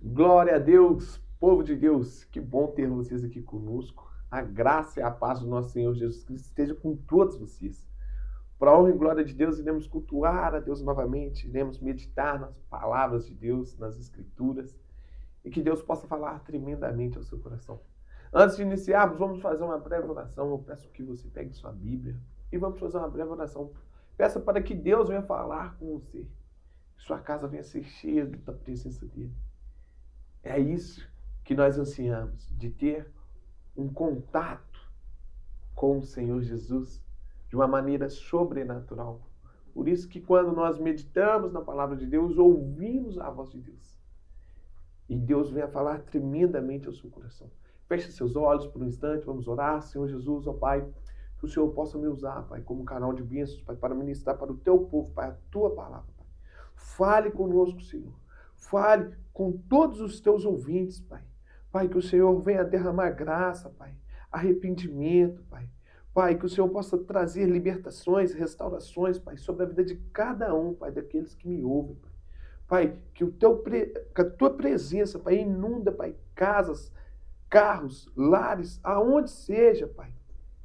Glória a Deus, povo de Deus, que bom ter vocês aqui conosco. A graça e a paz do nosso Senhor Jesus Cristo esteja com todos vocês. Para a honra e glória de Deus, iremos cultuar a Deus novamente, iremos meditar nas palavras de Deus, nas Escrituras, e que Deus possa falar tremendamente ao seu coração. Antes de iniciarmos, vamos fazer uma breve oração. Eu peço que você pegue sua Bíblia e vamos fazer uma breve oração. Peça para que Deus venha falar com você, que sua casa venha ser cheia da presença dEle. É isso que nós ansiamos, de ter um contato com o Senhor Jesus de uma maneira sobrenatural. Por isso que quando nós meditamos na palavra de Deus, ouvimos a voz de Deus. E Deus vem a falar tremendamente ao seu coração. Feche seus olhos por um instante, vamos orar. Senhor Jesus, ó Pai, que o Senhor possa me usar, Pai, como canal de bênçãos, Pai, para ministrar para o Teu povo, Pai, a Tua palavra, Pai. Fale conosco, Senhor. Fale com todos os Teus ouvintes, Pai. Pai, que o Senhor venha derramar graça, Pai, arrependimento, Pai. Pai, que o Senhor possa trazer libertações, restaurações, Pai, sobre a vida de cada um, Pai, daqueles que me ouvem, Pai. Pai, que a Tua presença, Pai, inunda, Pai, casas, carros, lares, aonde seja, Pai.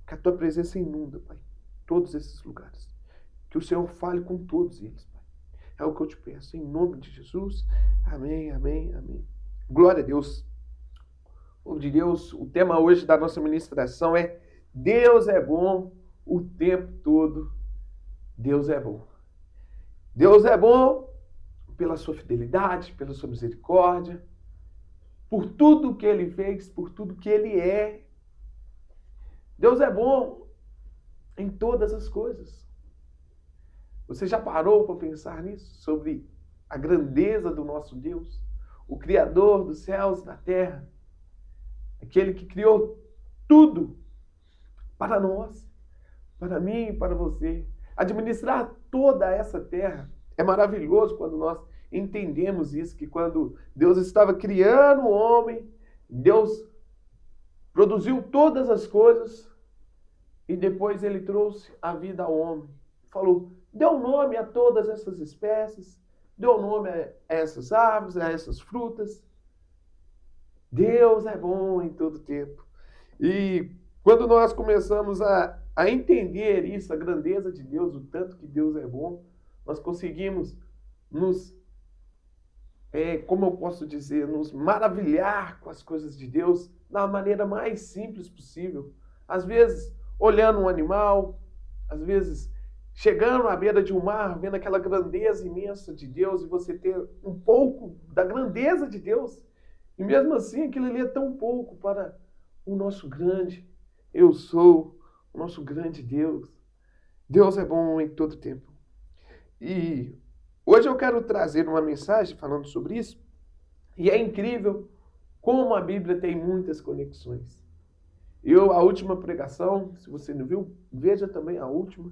Que a Tua presença inunda, Pai, todos esses lugares. Que o Senhor fale com todos eles, Pai. É o que eu te peço, em nome de Jesus. Amém, amém, amém. Glória a Deus. Povo de Deus, o tema hoje da nossa ministração é Deus é bom o tempo todo. Deus é bom. Deus é bom pela sua fidelidade, pela sua misericórdia, por tudo que Ele fez, por tudo que Ele é. Deus é bom em todas as coisas. Você já parou para pensar nisso? Sobre a grandeza do nosso Deus? O Criador dos céus e da terra. Aquele que criou tudo para nós, para mim e para você. Administrar toda essa terra é maravilhoso quando nós entendemos isso, que quando Deus estava criando o homem, Deus produziu todas as coisas e depois Ele trouxe a vida ao homem. Falou, deu nome a todas essas espécies, deu nome a essas árvores, a essas frutas. Deus é bom em todo tempo. E quando nós começamos a entender isso, a grandeza de Deus, o tanto que Deus é bom, nós conseguimos como eu posso dizer, nos maravilhar com as coisas de Deus da maneira mais simples possível. Às vezes, olhando um animal, às vezes, chegando à beira de um mar, vendo aquela grandeza imensa de Deus e você ter um pouco da grandeza de Deus. E mesmo assim, aquilo ali é tão pouco para o nosso grande eu sou, o nosso grande Deus. Deus é bom em todo tempo. E hoje eu quero trazer uma mensagem falando sobre isso. E é incrível como a Bíblia tem muitas conexões. A última pregação, se você não viu, veja também a última.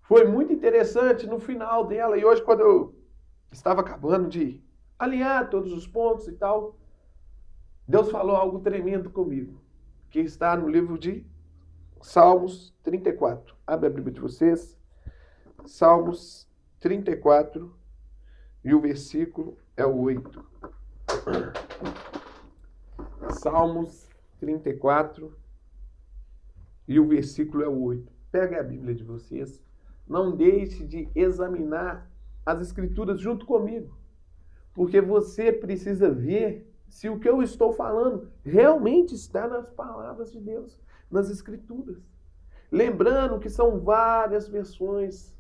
Foi muito interessante no final dela. E hoje, quando eu estava acabando de alinhar todos os pontos e tal, Deus falou algo tremendo comigo, que está no livro de Salmos 34. Abre a Bíblia de vocês. Salmos 34 e o versículo é o 8. Salmos 34 e o versículo é o 8. Pega a Bíblia de vocês. Não deixe de examinar as Escrituras junto comigo, porque você precisa ver se o que eu estou falando realmente está nas palavras de Deus, nas Escrituras. Lembrando que são várias versões.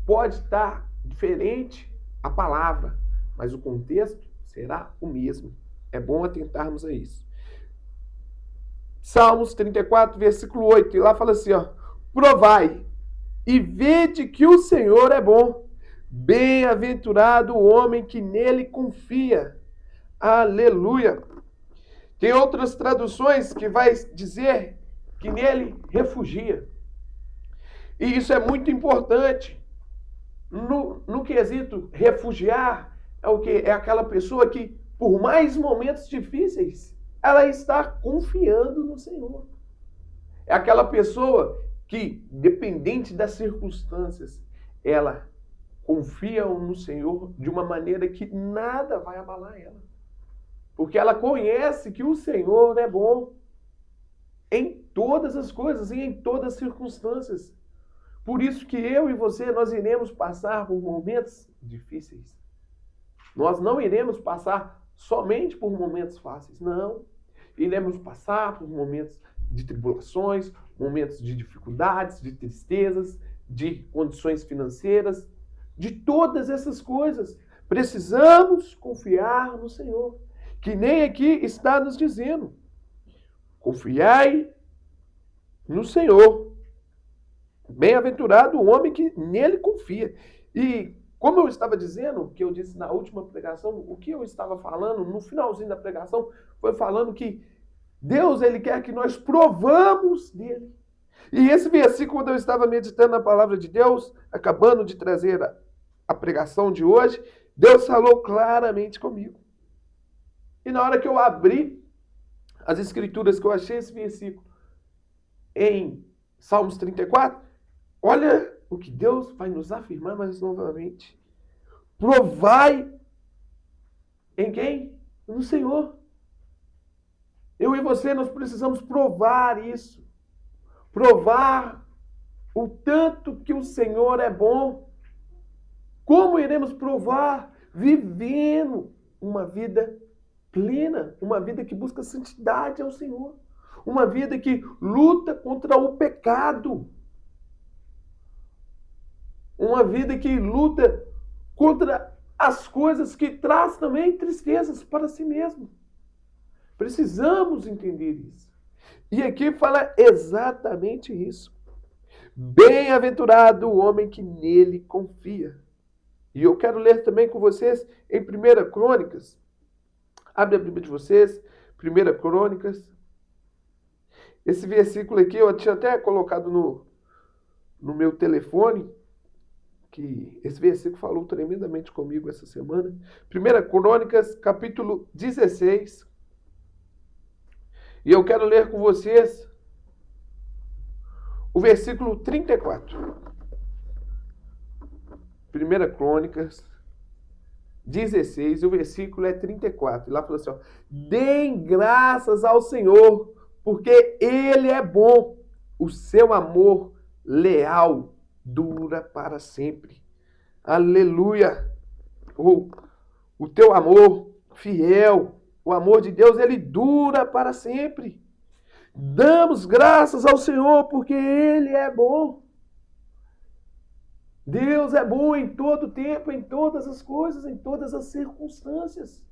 Pode estar diferente a palavra, mas o contexto será o mesmo. É bom atentarmos a isso. Salmos 34, versículo 8. E lá fala assim, provai e vede que o Senhor é bom. Bem-aventurado o homem que nele confia. Aleluia. Tem outras traduções que vai dizer que nele refugia. E isso é muito importante. No quesito refugiar, é o quê? É aquela pessoa que, por mais momentos difíceis, ela está confiando no Senhor. É aquela pessoa que, dependente das circunstâncias, ela confiam no Senhor de uma maneira que nada vai abalar ela. Porque ela conhece que o Senhor é bom em todas as coisas e em todas as circunstâncias. Por isso que eu e você, nós iremos passar por momentos difíceis. Nós não iremos passar somente por momentos fáceis, não. Iremos passar por momentos de tribulações, momentos de dificuldades, de tristezas, de condições financeiras, de todas essas coisas. Precisamos confiar no Senhor, que nem aqui está nos dizendo. Confiai no Senhor. Bem-aventurado o homem que nele confia. E como eu estava dizendo, que eu disse na última pregação, o que eu estava falando no finalzinho da pregação foi falando que Deus, ele quer que nós provamos dele. E esse versículo, quando eu estava meditando na palavra de Deus, acabando de trazer a pregação de hoje, Deus falou claramente comigo. E na hora que eu abri as escrituras, que eu achei esse versículo em Salmos 34, olha o que Deus vai nos afirmar mais novamente. Provai em quem? No Senhor. Eu e você, nós precisamos provar isso. Provar o tanto que o Senhor é bom. Como iremos provar? Vivendo uma vida plena, uma vida que busca santidade ao Senhor. Uma vida que luta contra o pecado. Uma vida que luta contra as coisas que traz também tristezas para si mesmo. Precisamos entender isso. E aqui fala exatamente isso. Bem-aventurado o homem que nele confia. E eu quero ler também com vocês em 1 Crônicas. Abre a Bíblia de vocês, 1 Crônicas. Esse versículo aqui eu tinha até colocado no meu telefone, que esse versículo falou tremendamente comigo essa semana. 1 Crônicas, capítulo 16. E eu quero ler com vocês o versículo 34. 1 Crônicas 16, o versículo é 34. E lá fala assim, ó, deem graças ao Senhor, porque Ele é bom. O seu amor leal dura para sempre. Aleluia! O teu amor fiel, o amor de Deus, ele dura para sempre. Damos graças ao Senhor porque Ele é bom. Deus é bom em todo tempo, em todas as coisas, em todas as circunstâncias.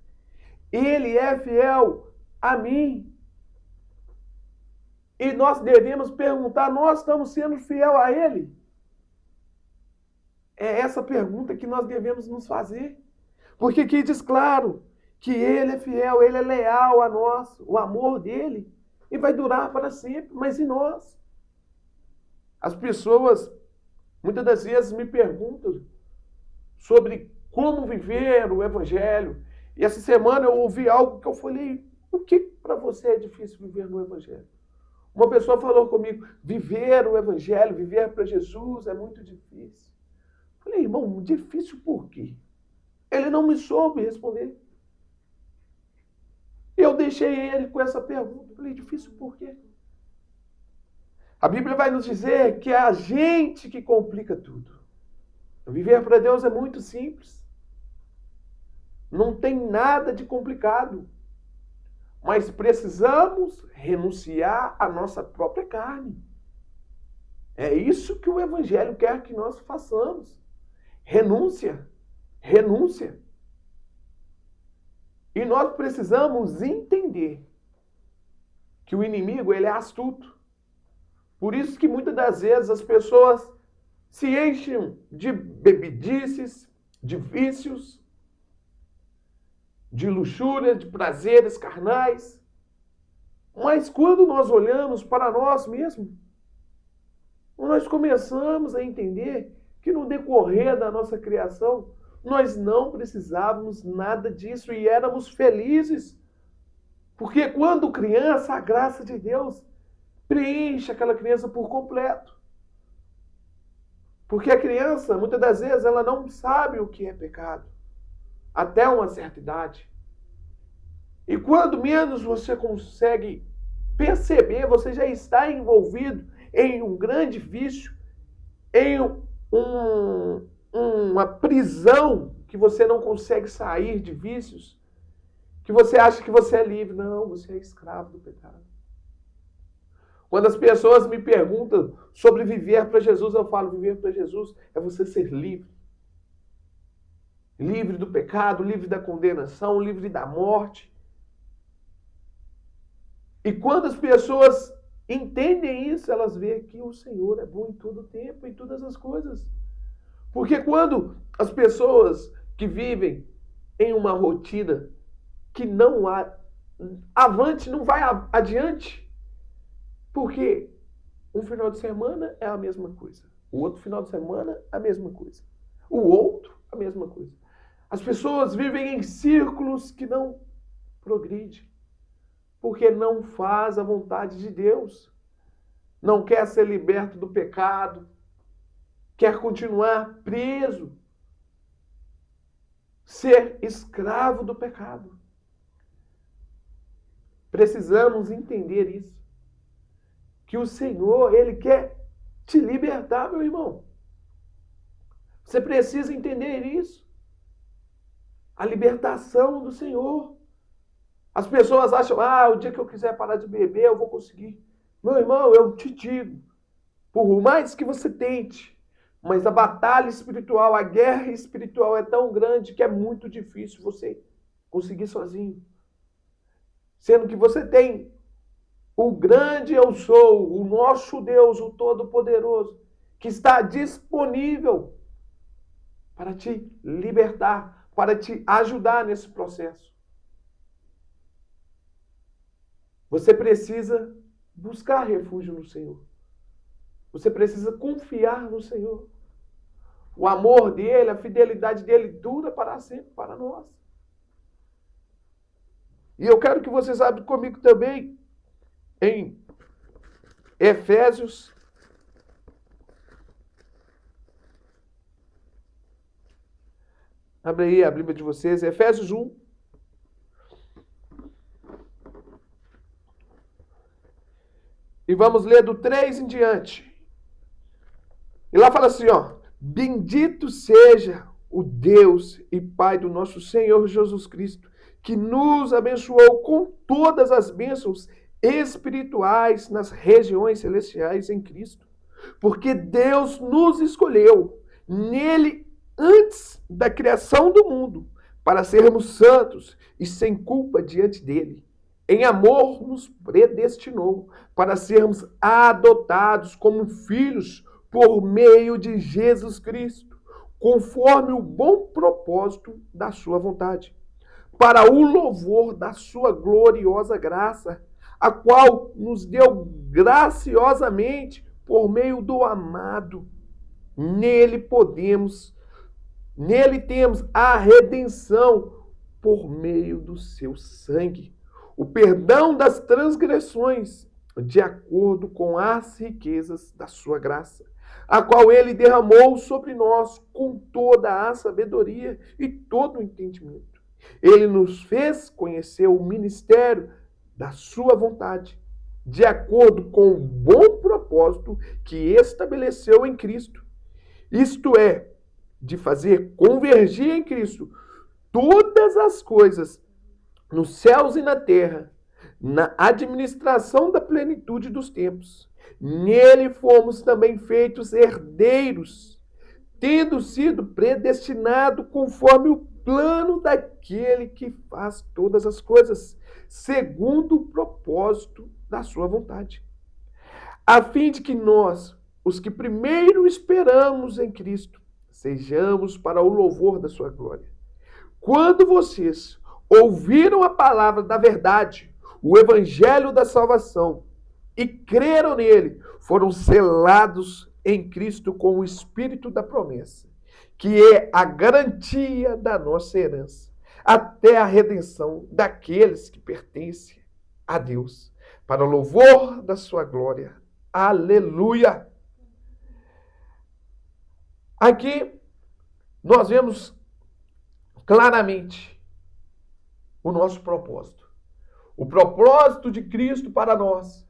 Ele é fiel a mim. E nós devemos perguntar, nós estamos sendo fiel a Ele? É essa pergunta que nós devemos nos fazer. Porque aqui diz claro que Ele é fiel, Ele é leal a nós, o amor dEle, e vai durar para sempre, mas e nós? As pessoas, muitas das vezes, me perguntam sobre como viver o Evangelho. E essa semana eu ouvi algo que eu falei, o que para você é difícil viver no Evangelho? Uma pessoa falou comigo, viver o Evangelho, viver para Jesus é muito difícil. Eu falei, irmão, difícil por quê? Ele não me soube responder. Eu deixei ele com essa pergunta. Eu falei, difícil por quê? A Bíblia vai nos dizer que é a gente que complica tudo. Viver para Deus é muito simples. Não tem nada de complicado. Mas precisamos renunciar à nossa própria carne. É isso que o Evangelho quer que nós façamos. Renúncia. Renúncia. E nós precisamos entender que o inimigo, ele é astuto. Por isso que muitas das vezes as pessoas se enchem de bebidices, de vícios, de luxúria, de prazeres carnais. Mas quando nós olhamos para nós mesmos, nós começamos a entender que no decorrer da nossa criação, nós não precisávamos nada disso e éramos felizes. Porque quando criança, a graça de Deus preenche aquela criança por completo. Porque a criança, muitas das vezes, ela não sabe o que é pecado. Até uma certa idade. E quando menos você consegue perceber, você já está envolvido em um grande vício, em uma prisão que você não consegue sair de vícios, que você acha que você é livre. Não, você é escravo do pecado. Quando as pessoas me perguntam sobre viver para Jesus, eu falo, viver para Jesus é você ser livre. Livre do pecado, livre da condenação, livre da morte. E quando as pessoas entendem isso, elas veem que o Senhor é bom em todo o tempo, em todas as coisas. Porque quando as pessoas que vivem em uma rotina que não há avante, não vai adiante, porque um final de semana é a mesma coisa, o outro final de semana a mesma coisa, o outro a mesma coisa. As pessoas vivem em círculos que não progridem, porque não faz a vontade de Deus, não quer ser liberto do pecado, quer continuar preso, ser escravo do pecado. Precisamos entender isso. Que o Senhor, Ele quer te libertar, meu irmão. Você precisa entender isso. A libertação do Senhor. As pessoas acham, o dia que eu quiser parar de beber, eu vou conseguir. Meu irmão, eu te digo, por mais que você tente, mas a batalha espiritual, a guerra espiritual é tão grande que é muito difícil você conseguir sozinho. Sendo que você tem o grande eu sou, o nosso Deus, o Todo-Poderoso, que está disponível para te libertar, para te ajudar nesse processo. Você precisa buscar refúgio no Senhor. Você precisa confiar no Senhor. O amor dele, a fidelidade dele dura para sempre para nós. E eu quero que vocês abram comigo também em Efésios. Abre aí a Bíblia de vocês, Efésios 1. E vamos ler do 3 em diante. E lá fala assim, bendito seja o Deus e Pai do nosso Senhor Jesus Cristo, que nos abençoou com todas as bênçãos espirituais nas regiões celestiais em Cristo. Porque Deus nos escolheu nele antes da criação do mundo, para sermos santos e sem culpa diante dele. Em amor nos predestinou para sermos adotados como filhos por meio de Jesus Cristo, conforme o bom propósito da sua vontade, para o louvor da sua gloriosa graça, a qual nos deu graciosamente por meio do amado. Nele temos a redenção por meio do seu sangue, o perdão das transgressões, de acordo com as riquezas da sua graça, a qual ele derramou sobre nós com toda a sabedoria e todo o entendimento. Ele nos fez conhecer o ministério da sua vontade, de acordo com o bom propósito que estabeleceu em Cristo. Isto é, de fazer convergir em Cristo todas as coisas nos céus e na terra, na administração da plenitude dos tempos. Nele fomos também feitos herdeiros, tendo sido predestinado conforme o plano daquele que faz todas as coisas, segundo o propósito da sua vontade, a fim de que nós, os que primeiro esperamos em Cristo, sejamos para o louvor da sua glória. Quando vocês ouviram a palavra da verdade, o evangelho da salvação, e creram nele, foram selados em Cristo com o Espírito da promessa, que é a garantia da nossa herança, até a redenção daqueles que pertencem a Deus, para o louvor da sua glória. Aleluia! Aqui nós vemos claramente o nosso propósito. O propósito de Cristo para nós.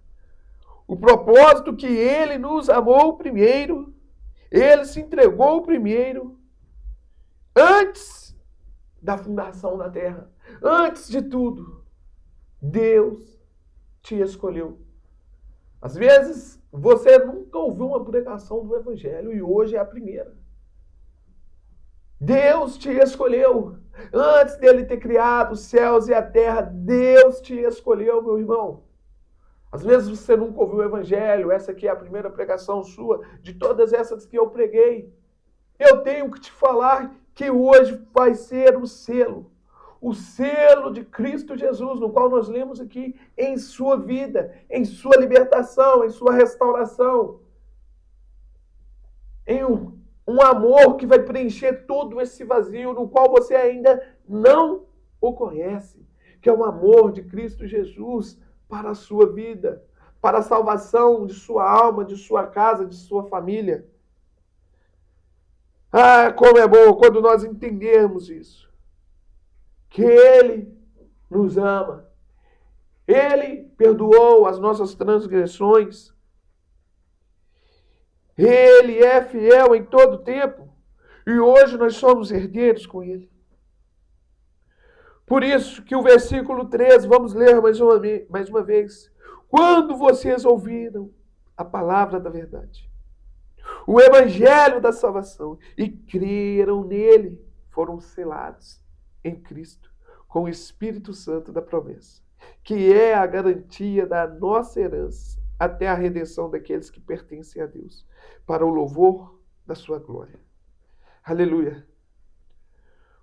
O propósito que Ele nos amou primeiro. Ele se entregou primeiro. Antes da fundação da terra. Antes de tudo. Deus te escolheu. Às vezes, você nunca ouviu uma pregação do Evangelho e hoje é a primeira. Deus te escolheu. Antes dele ter criado os céus e a terra, Deus te escolheu, meu irmão. Às vezes você nunca ouviu o Evangelho, essa aqui é a primeira pregação sua, de todas essas que eu preguei. Eu tenho que te falar que hoje vai ser o selo de Cristo Jesus, no qual nós lemos aqui, em sua vida, em sua libertação, em sua restauração, em um amor que vai preencher todo esse vazio, no qual você ainda não o conhece, que é o amor de Cristo Jesus para a sua vida, para a salvação de sua alma, de sua casa, de sua família. Ah, como é bom quando nós entendermos isso. Que Ele nos ama. Ele perdoou as nossas transgressões. Ele é fiel em todo tempo. E hoje nós somos herdeiros com Ele. Por isso que o versículo 13, vamos ler mais uma vez. Quando vocês ouviram a palavra da verdade, o evangelho da salvação, e creram nele, foram selados em Cristo com o Espírito Santo da promessa, que é a garantia da nossa herança até a redenção daqueles que pertencem a Deus, para o louvor da sua glória. Aleluia.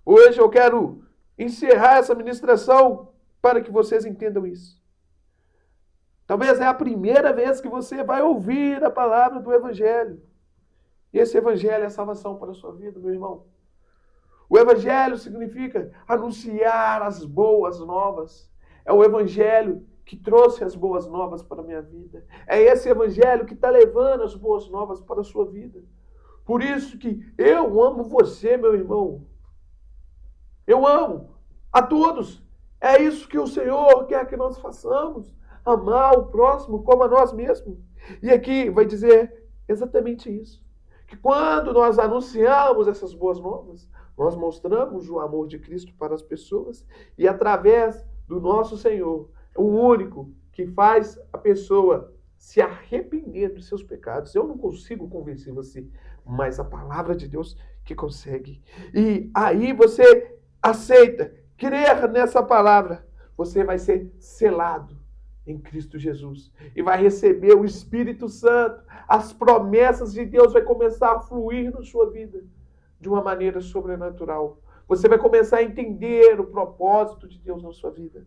Hoje eu quero encerrar essa ministração para que vocês entendam isso. Talvez é a primeira vez que você vai ouvir a palavra do Evangelho. E esse Evangelho é a salvação para a sua vida, meu irmão. O Evangelho significa anunciar as boas novas. É o Evangelho que trouxe as boas novas para a minha vida. É esse Evangelho que está levando as boas novas para a sua vida. Por isso que eu amo você, meu irmão. Eu amo a todos. É isso que o Senhor quer que nós façamos. Amar o próximo como a nós mesmos. E aqui vai dizer exatamente isso. Que quando nós anunciamos essas boas novas, nós mostramos o amor de Cristo para as pessoas e através do nosso Senhor, o único que faz a pessoa se arrepender dos seus pecados. Eu não consigo convencer você, mas a palavra de Deus que consegue. E aí você aceita, crer nessa palavra, você vai ser selado em Cristo Jesus. E vai receber o Espírito Santo. As promessas de Deus vai começar a fluir na sua vida de uma maneira sobrenatural. Você vai começar a entender o propósito de Deus na sua vida.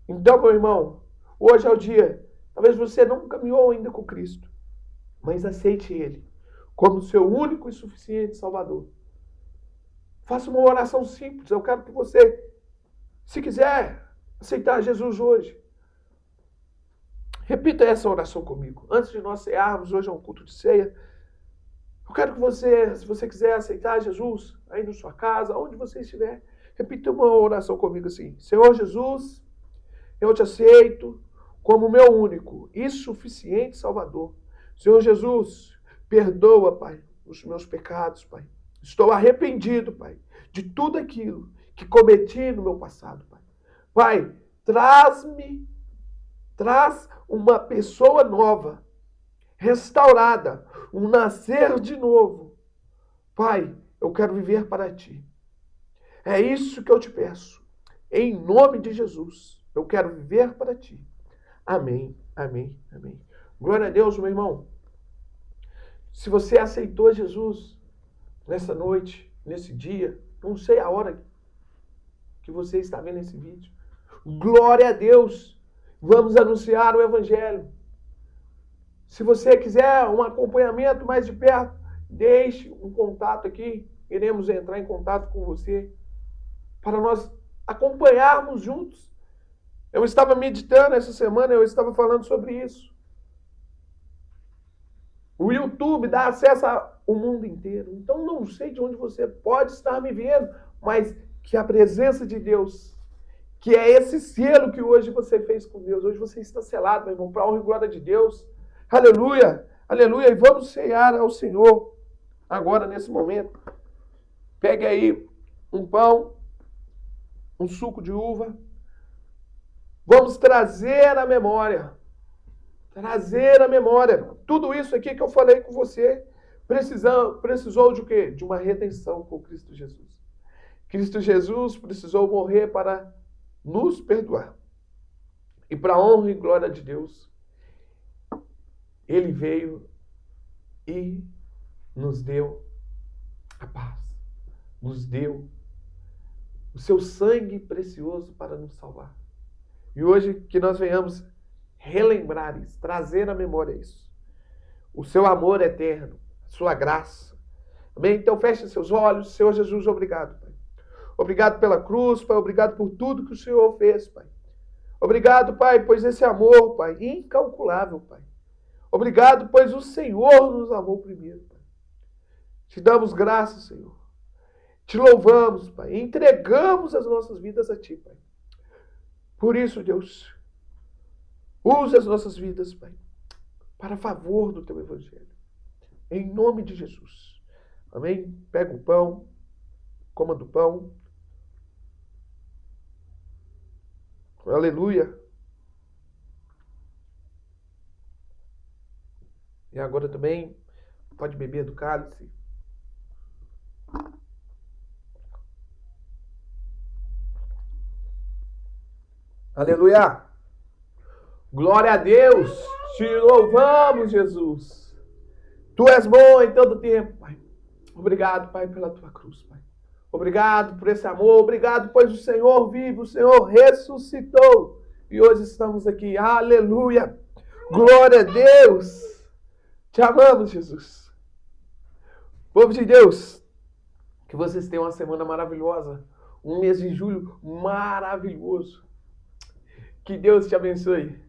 Então, meu irmão, hoje é o dia. Talvez você não caminhou ainda com Cristo, mas aceite Ele como seu único e suficiente Salvador. Faça uma oração simples. Eu quero que você, se quiser, aceitar Jesus hoje, repita essa oração comigo. Antes de nós cearmos, hoje é um culto de ceia. Eu quero que você, se você quiser aceitar Jesus, aí na sua casa, onde você estiver, repita uma oração comigo assim. Senhor Jesus, eu te aceito como meu único e suficiente Salvador. Senhor Jesus, perdoa, Pai, os meus pecados, Pai. Estou arrependido, Pai, de tudo aquilo que cometi no meu passado, Pai. Pai, traz uma pessoa nova, restaurada, um nascer de novo. Pai, eu quero viver para Ti. É isso que eu te peço. Em nome de Jesus, eu quero viver para Ti. Amém, amém, amém. Glória a Deus, meu irmão. Se você aceitou Jesus nessa noite, nesse dia, não sei a hora que você está vendo esse vídeo. Glória a Deus. Vamos anunciar o Evangelho. Se você quiser um acompanhamento mais de perto, deixe um contato aqui. Iremos entrar em contato com você para nós acompanharmos juntos. Eu estava meditando essa semana, eu estava falando sobre isso. O YouTube dá acesso o mundo inteiro. Então não sei de onde você pode estar me vendo, mas que a presença de Deus, que é esse selo que hoje você fez com Deus, hoje você está selado, meu irmão, para a honra e glória de Deus. Aleluia, aleluia. E vamos cear ao Senhor agora nesse momento. Pegue aí um pão, um suco de uva. Vamos trazer a memória. Trazer a memória. Tudo isso aqui que eu falei com você precisou de o quê? De uma redenção com Cristo Jesus. Cristo Jesus precisou morrer para nos perdoar. E para a honra e glória de Deus, Ele veio e nos deu a paz. Nos deu o seu sangue precioso para nos salvar. E hoje que nós venhamos relembrar isso, trazer à memória isso. O seu amor eterno, a sua graça. Amém? Então feche seus olhos. Senhor Jesus, obrigado, Pai. Obrigado pela cruz, Pai. Obrigado por tudo que o Senhor fez, Pai. Obrigado, Pai, pois esse amor, Pai, incalculável, Pai. Obrigado, pois o Senhor nos amou primeiro, Pai. Te damos graças, Senhor. Te louvamos, Pai. Entregamos as nossas vidas a Ti, Pai. Por isso, Deus, use as nossas vidas, Pai, para favor do Teu Evangelho. Em nome de Jesus. Amém? Pega o pão, coma do pão. Aleluia. E agora também pode beber do cálice. Aleluia. Glória a Deus. Te louvamos, Jesus. Tu és bom em todo tempo, Pai. Obrigado, Pai, pela tua cruz, Pai. Obrigado por esse amor. Obrigado, pois o Senhor vive, o Senhor ressuscitou. E hoje estamos aqui. Aleluia. Glória a Deus. Te amamos, Jesus. Povo de Deus, que vocês tenham uma semana maravilhosa. Um mês de julho maravilhoso. Que Deus te abençoe.